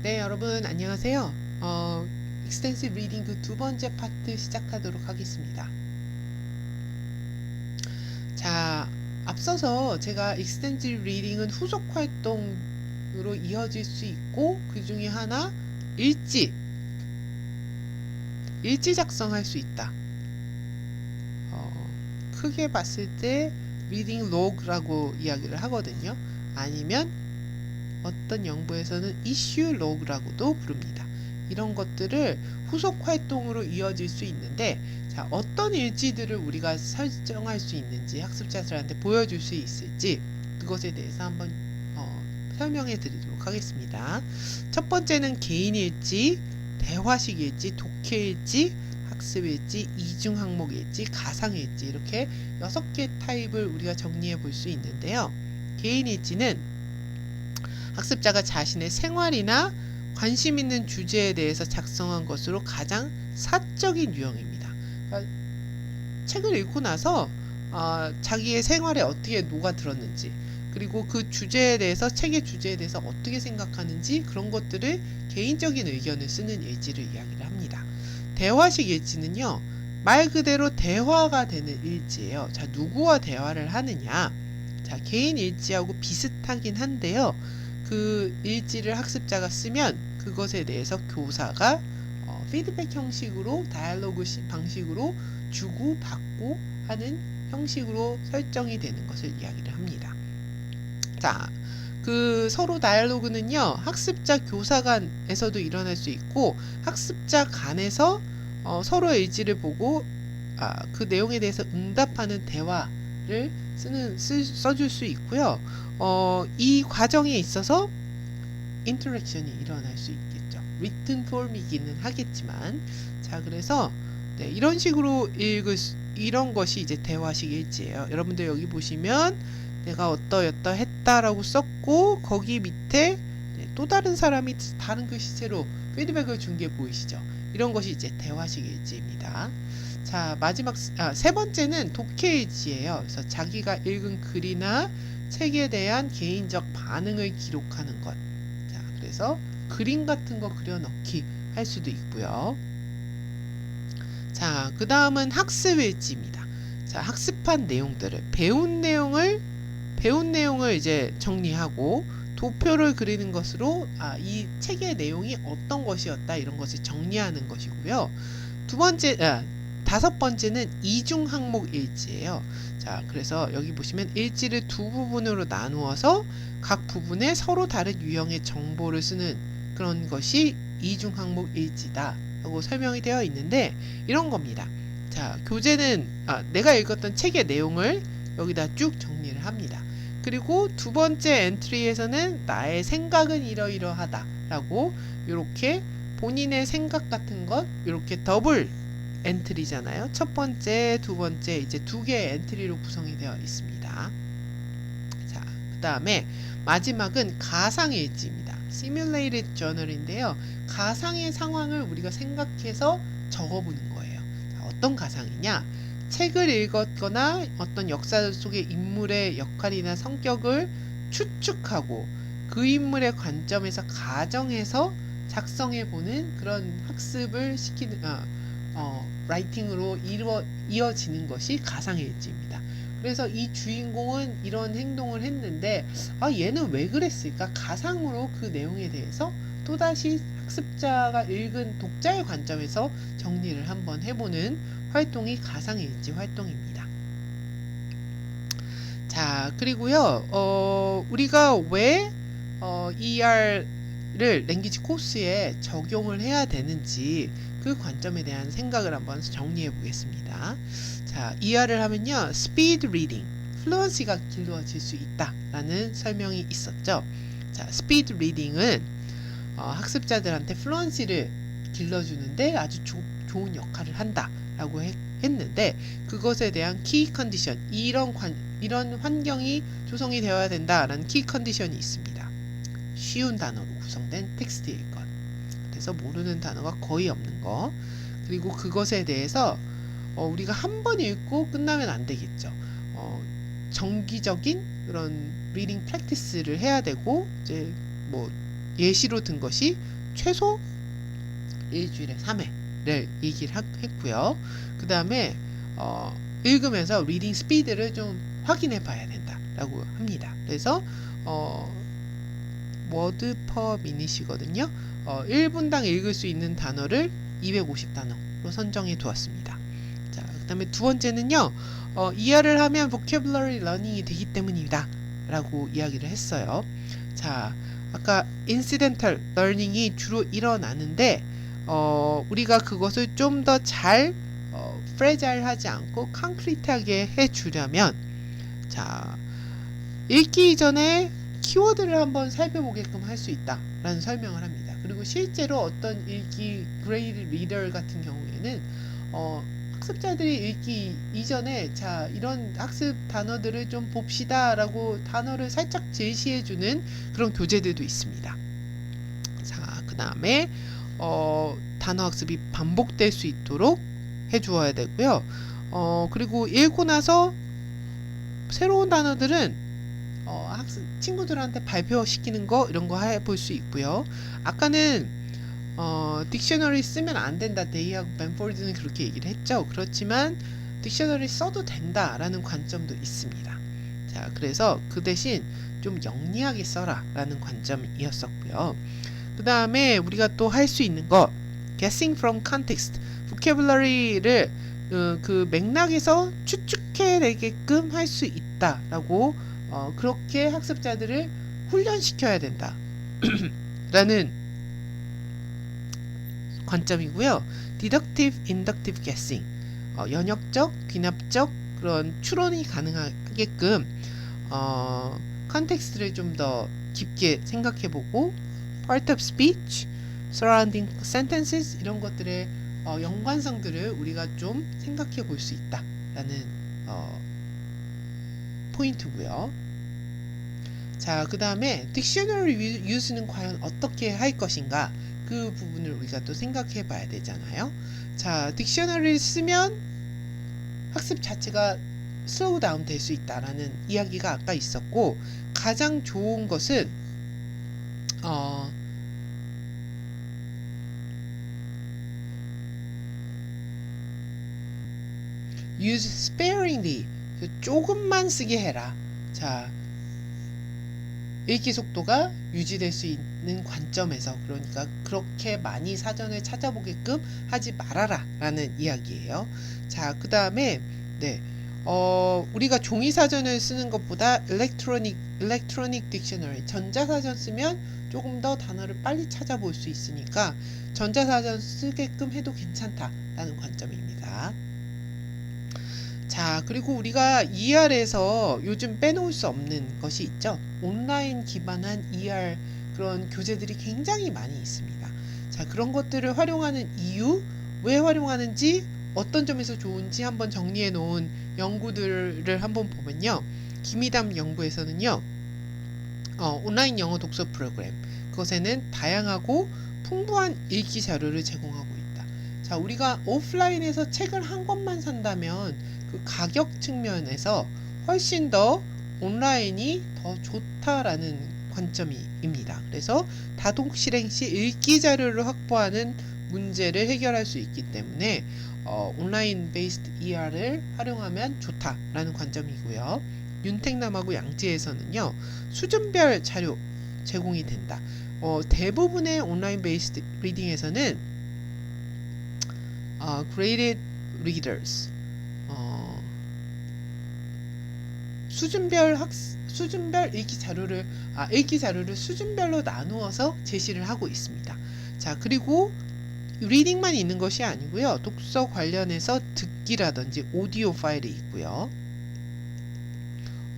네, 여러분 안녕하세요. 익스텐시브 리딩 그 두 번째 파트 시작하도록 하겠습니다. 자, 앞서서 제가 익스텐시브 리딩은 후속 활동으로 이어질 수 있고 그 중에 하나 일지 작성할 수 있다. 크게 봤을 때 리딩 로그라고 이야기를 하거든요. 아니면 어떤 연구에서는 이슈 로그라고도 부릅니다. 이런 것들을 후속 활동으로 이어질 수 있는데, 자, 어떤 일지들을 우리가 설정할 수 있는지 학습자들한테 보여줄 수 있을지 그것에 대해서 한번 설명해 드리도록 하겠습니다. 첫 번째는 개인 일지, 대화식 일지, 독해 일지, 학습 일지, 이중 항목 일지, 가상 일지, 이렇게 6개 타입을 우리가 정리해 볼 수 있는데요. 개인 일지는 학습자가 자신의 생활이나 관심 있는 주제에 대해서 작성한 것으로 가장 사적인 유형입니다. 그러니까 책을 읽고 나서 자기의 생활에 어떻게 녹아들었는지, 그리고 그 주제에 대해서, 책의 주제에 대해서 어떻게 생각하는지, 그런 것들을 개인적인 의견을 쓰는 일지를 이야기를 합니다. 대화식 일지는요, 말 그대로 대화가 되는 일지예요. 자, 누구와 대화를 하느냐? 자, 개인 일지하고 비슷하긴 한데요. 그 일지를 학습자가 쓰면 그것에 대해서 교사가 피드백 형식으로, 다이얼로그 방식으로 주고받고 하는 형식으로 설정이 되는 것을 이야기를 합니다. 자, 그 서로 다이얼로그는요, 학습자 교사 간에서도 일어날 수 있고, 학습자 간에서 서로의 일지를 보고 그 내용에 대해서 응답하는 대화를 써줄 수 있고요. 이 과정에 있어서 인터랙션이 일어날 수 있겠죠. 리튼 폼이기는 하겠지만, 자, 그래서 네, 이런 식으로 이런 것이 이제 대화식 일지예요. 여러분들 여기 보시면 내가 어떠였다 했다라고 썼고, 거기 밑에 또 다른 사람이 다른 글씨체로 피드백을 준 게 보이시죠? 이런 것이 이제 대화식 일지입니다. 자, 마지막 세 번째는 독해 일지예요. 그래서 자기가 읽은 글이나 책에 대한 개인적 반응을 기록하는 것. 자, 그래서 그림 같은 거 그려넣기 할 수도 있고요. 자, 그 다음은 학습 일지입니다. 자, 학습한 내용들을 배운 내용을 이제 정리하고 도표를 그리는 것으로 이 책의 내용이 어떤 것이었다, 이런 것을 정리하는 것이고요. 다섯 번째는 이중 항목 일지예요. 자, 그래서 여기 보시면 일지를 두 부분으로 나누어서 각 부분에 서로 다른 유형의 정보를 쓰는 그런 것이 이중 항목 일지다 라고 설명이 되어 있는데, 이런 겁니다. 자, 교재는 내가 읽었던 책의 내용을 여기다 쭉 정리를 합니다. 그리고 두 번째 엔트리에서는 나의 생각은 이러이러하다 라고, 이렇게 본인의 생각 같은 것, 이렇게 더블 엔트리잖아요. 첫 번째, 두 번째, 이제 두 개의 엔트리로 구성이 되어 있습니다. 자, 그 다음에 마지막은 가상일지입니다. Simulated Journal인데요. 가상의 상황을 우리가 생각해서 적어보는 거예요. 자, 어떤 가상이냐? 책을 읽었거나 어떤 역사 속의 인물의 역할이나 성격을 추측하고 그 인물의 관점에서 가정해서 작성해보는 그런 학습을 시키는 라이팅으로 이어지는 것이 가상일지입니다. 그래서 이 주인공은 이런 행동을 했는데 얘는 왜 그랬을까? 가상으로 그 내용에 대해서 또다시 학습자가 읽은 독자의 관점에서 정리를 한번 해보는 활동이 가상일지 활동입니다. 자, 그리고요, 우리가 왜 ER를 랭귀지 코스에 적용을 해야 되는지 그 관점에 대한 생각을 한번 정리해 보겠습니다. 자, ER을 하면요, 스피드 리딩, 플루언시가 길러질 수 있다라는 설명이 있었죠. 자, 스피드 리딩은 학습자들한테 플루언시를 길러주는데 아주 좋은 역할을 한다라고 했는데, 그것에 대한 키 컨디션, 이런 환경이 조성이 되어야 된다라는 키 컨디션이 있습니다. 쉬운 단어로 구성된 텍스트일 것, 그래서 모르는 단어가 거의 없는 거, 그리고 그것에 대해서 우리가 한 번 읽고 끝나면 안 되겠죠. 정기적인 그런 리딩 프랙티스를 해야 되고, 이제 뭐 예시로 든 것이 최소 일주일에 3회를 얘기를 했고요. 그 다음에 읽으면서 리딩 스피드를 좀 확인해 봐야 된다라고 합니다. 그래서 워드 퍼 미닛이거든요. 1분당 읽을 수 있는 단어를 250단어로 선정해 두었습니다. 자, 그 다음에 두 번째는요. 이해를 하면 vocabulary learning이 되기 때문이다 라고 이야기를 했어요. 자, 아까 incidental learning이 주로 일어나는데 우리가 그것을 좀 더 잘 fragile 하지 않고 concrete하게 해주려면 자, 읽기 이전에 키워드를 한번 살펴보게끔 할 수 있다 라는 설명을 합니다. 그리고 실제로 어떤 읽기 grade reader 같은 경우에는 학습자들이 읽기 이전에 자, 이런 학습 단어들을 좀 봅시다 라고 단어를 살짝 제시해주는 그런 교재들도 있습니다. 자, 그 다음에 단어 학습이 반복될 수 있도록 해주어야 되고요. 그리고 읽고 나서 새로운 단어들은 친구들한테 발표시키는 거 이런 거 해볼 수 있고요. 아까는 딕셔너리 쓰면 안 된다. 데이하고 벤포드는 그렇게 얘기를 했죠. 그렇지만 딕셔너리 써도 된다라는 관점도 있습니다. 자, 그래서 그 대신 좀 영리하게 써라 라는 관점이었었고요. 그 다음에 우리가 또 할 수 있는 거 guessing from context, vocabulary를 그 맥락에서 추측해내게끔 할 수 있다라고 그렇게 학습자들을 훈련시켜야 된다 라는 관점이고요. deductive, inductive guessing, 연역적, 귀납적 그런 추론이 가능하게끔 컨텍스트를 좀 더 깊게 생각해보고 part of speech, surrounding sentences 이런 것들의 연관성들을 우리가 좀 생각해 볼 수 있다라는 포인트고요. 자, 그 다음에 딕셔너리 유즈는 과연 어떻게 할 것인가 그 부분을 우리가 또 생각해 봐야 되잖아요. 자, 딕셔너리를 쓰면 학습 자체가 슬로우 다운 될 수 있다라는 이야기가 아까 있었고 가장 좋은 것은 use sparingly, 조금만 쓰게 해라. 자, 읽기 속도가 유지될 수 있는 관점에서, 그러니까 그렇게 많이 사전을 찾아보게끔 하지 말아라 라는 이야기예요. 자, 그 다음에 네, 우리가 종이 사전을 쓰는 것보다 electronic dictionary, 전자사전 쓰면 조금 더 단어를 빨리 찾아볼 수 있으니까 전자사전 쓰게끔 해도 괜찮다라는 관점입니다. 자, 그리고 우리가 ER에서 요즘 빼놓을 수 없는 것이 있죠. 온라인 기반한 ER 그런 교재들이 굉장히 많이 있습니다. 자, 그런 것들을 활용하는 이유, 왜 활용하는지, 어떤 점에서 좋은지 한번 정리해 놓은 연구들을 한번 보면요. 김희담 연구에서는요. 온라인 영어 독서 프로그램, 그것에는 다양하고 풍부한 읽기 자료를 제공하고 있다. 자, 우리가 오프라인에서 책을 한 권만 산다면 그 가격 측면에서 훨씬 더 온라인이 더 좋다라는 관점입니다. 그래서 다동 실행 시 읽기 자료를 확보하는 문제를 해결할 수 있기 때문에 온라인 베이스드 ER을 활용하면 좋다라는 관점이고요. 윤택남하고 양지에서는요, 수준별 자료 제공이 된다. 대부분의 온라인 베이스드 리딩에서는 graded readers, 수준별 읽기 자료를 수준별로 나누어서 제시를 하고 있습니다. 자, 그리고 리딩만 있는 것이 아니고요. 독서 관련해서 듣기라든지 오디오 파일이 있고요.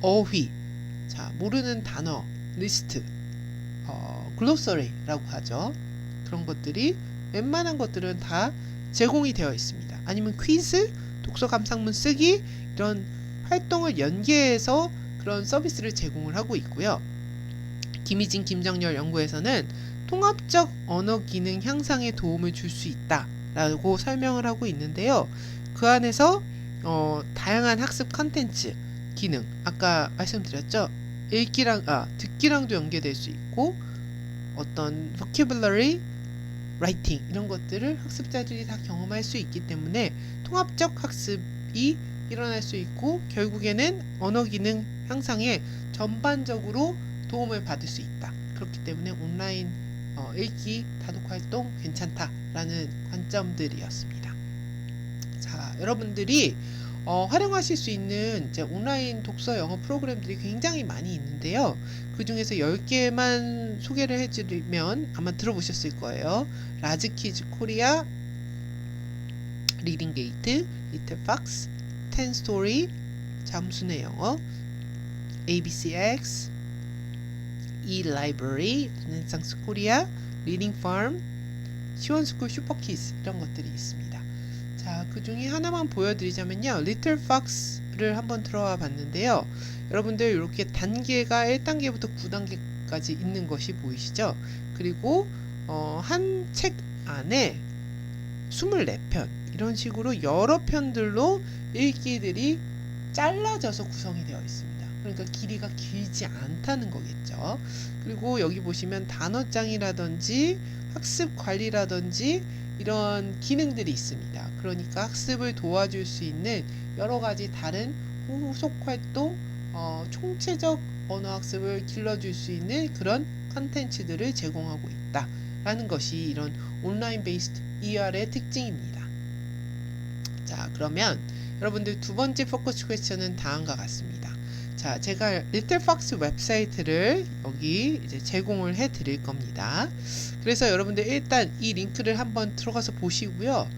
어휘, 자, 모르는 단어, 리스트, 글로서리라고 하죠. 그런 것들이 웬만한 것들은 다 제공이 되어 있습니다. 아니면 퀴즈, 독서 감상문 쓰기 이런 활동을 연계해서 그런 서비스를 제공을 하고 있고요. 김희진, 김정열 연구에서는 통합적 언어 기능 향상에 도움을 줄 수 있다라고 설명을 하고 있는데요. 그 안에서 다양한 학습 컨텐츠 기능, 아까 말씀드렸죠. 듣기랑도 연계될 수 있고 어떤 vocabulary, writing 이런 것들을 학습자들이 다 경험할 수 있기 때문에 통합적 학습이 일어날 수 있고 결국에는 언어 기능 향상에 전반적으로 도움을 받을 수 있다. 그렇기 때문에 온라인 읽기 다독 활동 괜찮다라는 관점들이었습니다. 자, 여러분들이 활용하실 수 있는 이제 온라인 독서 영어 프로그램들이 굉장히 많이 있는데요. 그 중에서 10개만 소개를 해드리면 아마 들어보셨을 거예요. 라즈키즈 코리아, 리딩 게이트, 리틀 팍스, 텐스토리, 잠수의 영어, ABCX, e라이브러리, 르네상스 코리아, 리딩 팜, 시원스쿨 슈퍼키즈 이런 것들이 있습니다. 자, 그 중에 하나만 보여드리자면요. 리틀 팍스를 한번 들어와 봤는데요. 여러분들 이렇게 단계가 1단계부터 9단계까지 있는 것이 보이시죠? 그리고 한 책 안에 24편 이런 식으로 여러 편들로 읽기들이 잘라져서 구성이 되어 있습니다. 그러니까 길이가 길지 않다는 거겠죠. 그리고 여기 보시면 단어장이라든지 학습 관리라든지 이런 기능들이 있습니다. 그러니까 학습을 도와줄 수 있는 여러 가지 다른 후속 활동, 총체적 언어 학습을 길러줄 수 있는 그런 컨텐츠들을 제공하고 있다라는 것이 이런 온라인 베이스드 ER의 특징입니다. 자, 그러면 여러분들 두 번째 포커스 퀘스천은 다음과 같습니다. 자, 제가 리틀 팍스 웹사이트를 여기 이제 제공을 해 드릴 겁니다. 그래서 여러분들 일단 이 링크를 한번 들어가서 보시고요.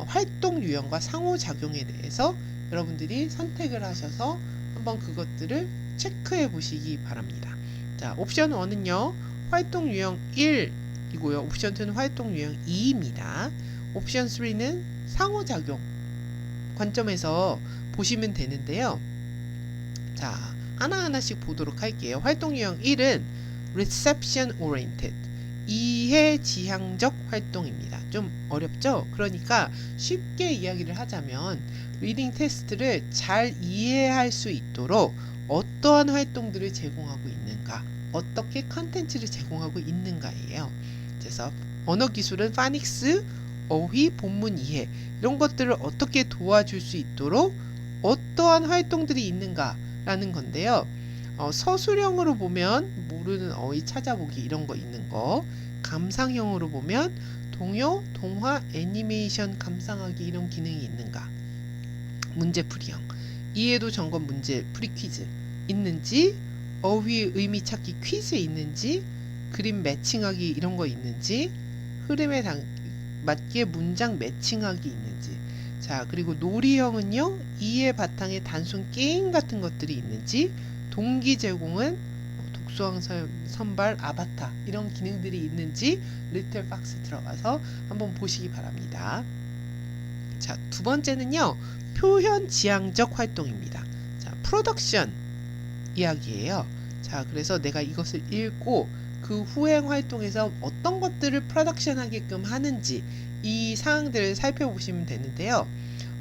활동 유형과 상호작용에 대해서 여러분들이 선택을 하셔서 한번 그것들을 체크해 보시기 바랍니다. 자, 옵션 1은요. 활동 유형 1이고요. 옵션 2는 활동 유형 2입니다. 옵션 3는 상호작용 관점에서 보시면 되는데요. 자, 하나하나씩 보도록 할게요. 활동 유형 1은 reception oriented, 이해 지향적 활동입니다. 좀 어렵죠? 그러니까 쉽게 이야기를 하자면 리딩 테스트를 잘 이해할 수 있도록 어떠한 활동들을 제공하고 있는가, 어떻게 컨텐츠를 제공하고 있는가예요. 그래서 언어 기술은 파닉스, 어휘, 본문 이해 이런 것들을 어떻게 도와줄 수 있도록 어떠한 활동들이 있는가 라는 건데요. 서술형으로 보면 모르는 어휘 찾아보기 이런 거 있는 거, 감상형으로 보면 동요, 동화, 애니메이션 감상하기 이런 기능이 있는가, 문제풀이형, 이해도 점검 문제풀이 퀴즈 있는지, 어휘 의미 찾기 퀴즈 있는지, 그림 매칭하기 이런 거 있는지, 흐름에 맞게 문장 매칭하기 있는지. 자, 그리고 놀이형은요, 이해 바탕에 단순 게임 같은 것들이 있는지, 동기 제공은 독서왕 선발, 아바타 이런 기능들이 있는지 리틀 팍스 들어가서 한번 보시기 바랍니다. 자, 두 번째는요, 표현 지향적 활동입니다. 자, 프로덕션 이야기예요. 자, 그래서 내가 이것을 읽고 그 후행 활동에서 어떤 것들을 프로덕션 하게끔 하는지 이 사항들을 살펴보시면 되는데요.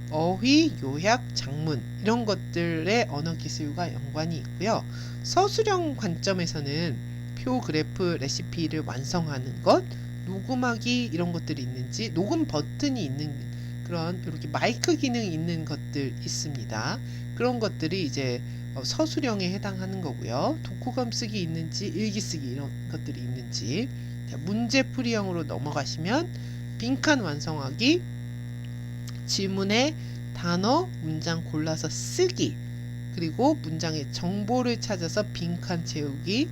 어휘, 요약, 장문 이런 것들의 언어 기술과 연관이 있고요. 서술형 관점에서는 표, 그래프, 레시피를 완성하는 것, 녹음하기 이런 것들이 있는지, 녹음 버튼이 있는 그런 이렇게 마이크 기능이 있는 것들 있습니다. 그런 것들이 이제 서술형에 해당하는 거고요. 독후감 쓰기 있는지, 일기 쓰기 이런 것들이 있는지. 자, 문제풀이형으로 넘어가시면 빈칸 완성하기, 질문에 단어, 문장 골라서 쓰기, 그리고 문장의 정보를 찾아서 빈칸 채우기,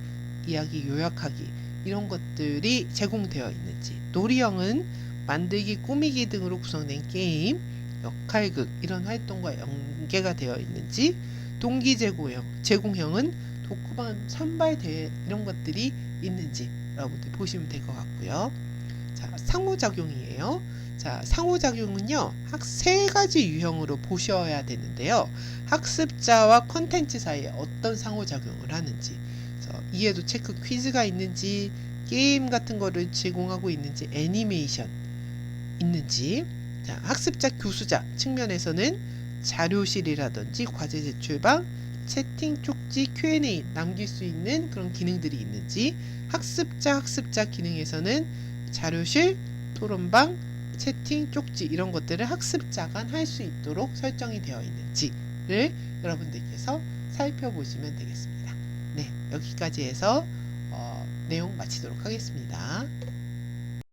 이야기 요약하기 이런 것들이 제공되어 있는지. 놀이형은 만들기, 꾸미기 등으로 구성된 게임, 역할극 이런 활동과 연계가 되어 있는지. 동기 제공형은 독후감 선발 대회 이런 것들이 있는지 여러분들 보시면 될 것 같고요. 자, 상호작용이에요. 자, 상호작용은요, 세 가지 유형으로 보셔야 되는데요. 학습자와 컨텐츠 사이에 어떤 상호작용을 하는지, 그래서 이해도 체크 퀴즈가 있는지, 게임 같은 거를 제공하고 있는지, 애니메이션 있는지. 자, 학습자 교수자 측면에서는 자료실이라든지 과제 제출방, 채팅, 쪽지, Q&A 남길 수 있는 그런 기능들이 있는지, 학습자 기능에서는 자료실, 토론방, 채팅, 쪽지 이런 것들을 학습자가 할 수 있도록 설정이 되어 있는지를 여러분들께서 살펴보시면 되겠습니다. 네, 여기까지 해서 내용 마치도록 하겠습니다.